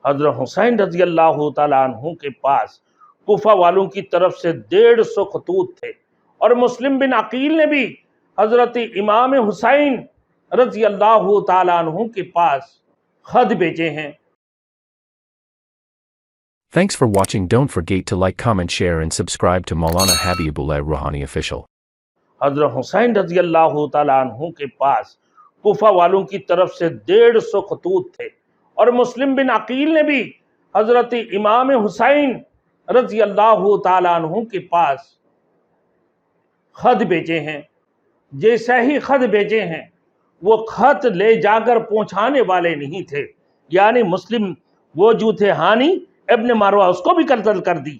حضرت حسین رضی اللہ تعالیٰ عنہ کے پاس کوفہ والوں کی طرف سے 150 خطوط تھے، اور مسلم بن عقیل نے بھی حضرت امام حسین رضی اللہ تعالیٰ عنہ کے پاس خط بھیجے ہیں۔ Thanks for watching. Don't forget to like, comment, share and subscribe to Maulana Habibullah Rouhani Official. حضرت حسین رضی اللہ تعالیٰ عنہ کے پاس کوفہ والوں کی طرف سے 150 خطوط تھے، اور مسلم بن عقیل نے بھی حضرت امام حسین رضی اللہ تعالیٰ عنہ کے پاس خط بھیجے ہیں۔ جیسا ہی خط بھیجے ہیں، وہ خط لے جا کر پہنچانے والے نہیں تھے، یعنی مسلم وہ جو تھے ہانی ابن مروہ، اس کو بھی قتل کر دی،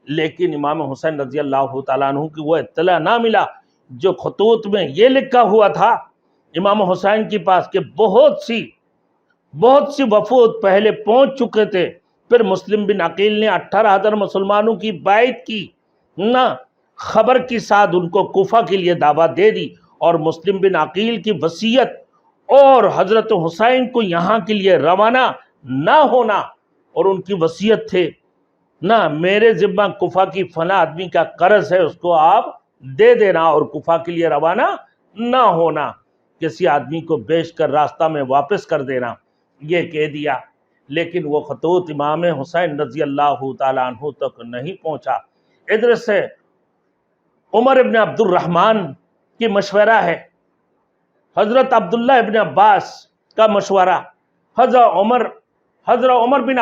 لیکن امام حسین رضی اللہ تعالیٰ عنہ کی وہ اطلاع نہ ملا جو خطوط میں یہ لکھا ہوا تھا امام حسین کے پاس کہ بہت سی وفود پہلے پہنچ چکے تھے، پھر مسلم بن عقیل نے 18,000 مسلمانوں کی بیعت کی نہ خبر کے ساتھ ان کو کوفہ کے لیے دعوت دے دی، اور مسلم بن عقیل کی وصیت اور حضرت حسین کو یہاں کے لیے روانہ نہ ہونا، اور ان کی وصیت تھے نہ میرے ذمہ کوفہ کی فلاں آدمی کا قرض ہے، اس کو آپ دے دینا، اور کوفہ کے لیے روانہ نہ ہونا، کسی آدمی کو بیچ کر راستہ میں واپس کر دینا، یہ کہہ دیا۔ لیکن وہ خطوط امام حسین رضی اللہ تعالیٰ عنہ تک نہیں پہنچا۔ ادھر سے عمر ابن عبد الرحمن کی مشورہ ہے، حضرت عبداللہ ابن عباس کا مشورہ، حضرت عمر بن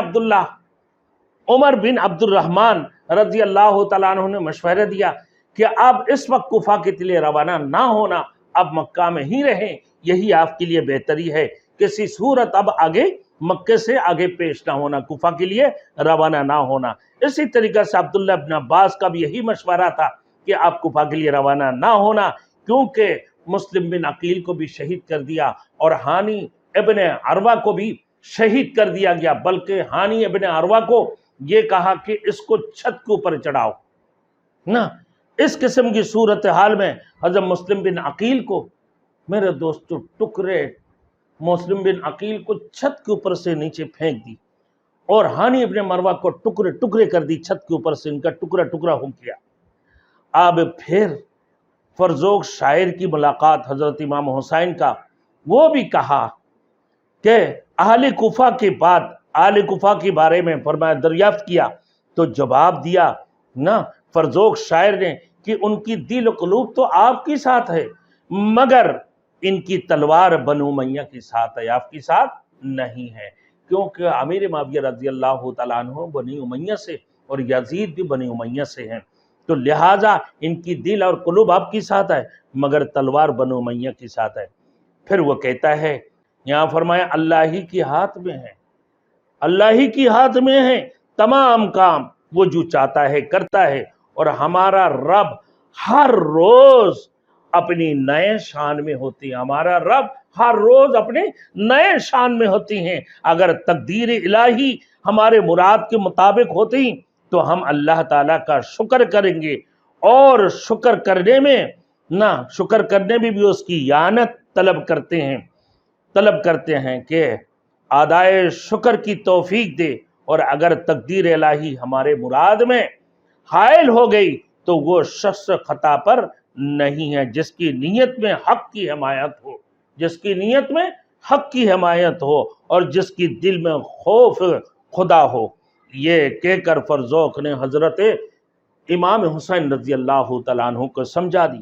عبد الرحمن رضی اللہ تعالیٰ عنہ نے مشورہ دیا کہ آپ اس وقت کوفہ کے لیے روانہ نہ ہونا، اب مکہ میں ہی رہیں، یہی آپ کے لیے بہتری ہے، کسی صورت اب آگے مکے سے آگے پیش نہ ہونا، کوفہ کے لیے روانہ نہ ہونا۔ اسی طریقے سے عبداللہ ابن عباس کا بھی یہی مشورہ تھا کہ آپ کوفہ کے لیے روانہ نہ ہونا، کیونکہ مسلم بن عقیل کو بھی شہید کر دیا اور ہانی ابن عروہ کو بھی شہید کر دیا گیا، بلکہ ہانی ابن عروہ کو یہ کہا کہ اس کو چھت کے اوپر چڑھاؤ نا۔ اس قسم کی صورتحال میں حضرت مسلم بن عقیل کو، میرے دوستو، مسلم بن عقیل کو چھت کے اوپر سے نیچے پھینک دی، اور ہانی ابن مروہ کو ٹکڑے ٹکڑے کر دی، چھت کے اوپر سے ان کا ٹکڑا ٹکڑا ہو گیا۔ اب پھر فرزوق شاعر کی ملاقات حضرت امام حسین کا، وہ بھی کہا کہ اہل کوفہ کے بارے میں فرمایا دریافت کیا تو جواب دیا نا فرزوق شاعر نے کہ ان کی دل و قلوب تو آپ کے ساتھ ہے، مگر ان کی تلوار بنو امیہ کے ساتھ ہے، آپ کے ساتھ نہیں ہے، کیونکہ امیر معاویہ رضی اللہ تعالیٰ عنہ بنی امیہ سے اور یزید بھی بنی امیہ سے ہیں، تو لہٰذا ان کی دل اور قلوب آپ کے ساتھ ہے، مگر تلوار بنو امیہ کے ساتھ ہے۔ پھر وہ کہتا ہے، یہاں فرمایا اللہ ہی کے ہاتھ میں ہے، اللہ ہی کے ہاتھ میں ہے تمام کام، وہ جو چاہتا ہے کرتا ہے، اور ہمارا رب ہر روز اپنی نئے شان میں ہوتی ہے، ہمارا رب ہر روز اپنے نئے شان میں ہوتی ہیں۔ اگر تقدیر الہی ہمارے مراد کے مطابق ہوتی تو ہم اللہ تعالیٰ کا شکر کریں گے، اور شکر کرنے میں بھی اس کی اعانت طلب کرتے ہیں کہ ادائے شکر کی توفیق دے، اور اگر تقدیر الہی ہمارے مراد میں حائل ہو گئی تو وہ شخص خطا پر نہیں ہے جس کی نیت میں حق کی حمایت ہو اور جس کی دل میں خوف خدا ہو۔ یہ کہہ کر فرزوق نے حضرت امام حسین رضی اللہ تعالیٰ عنہ کو سمجھا دی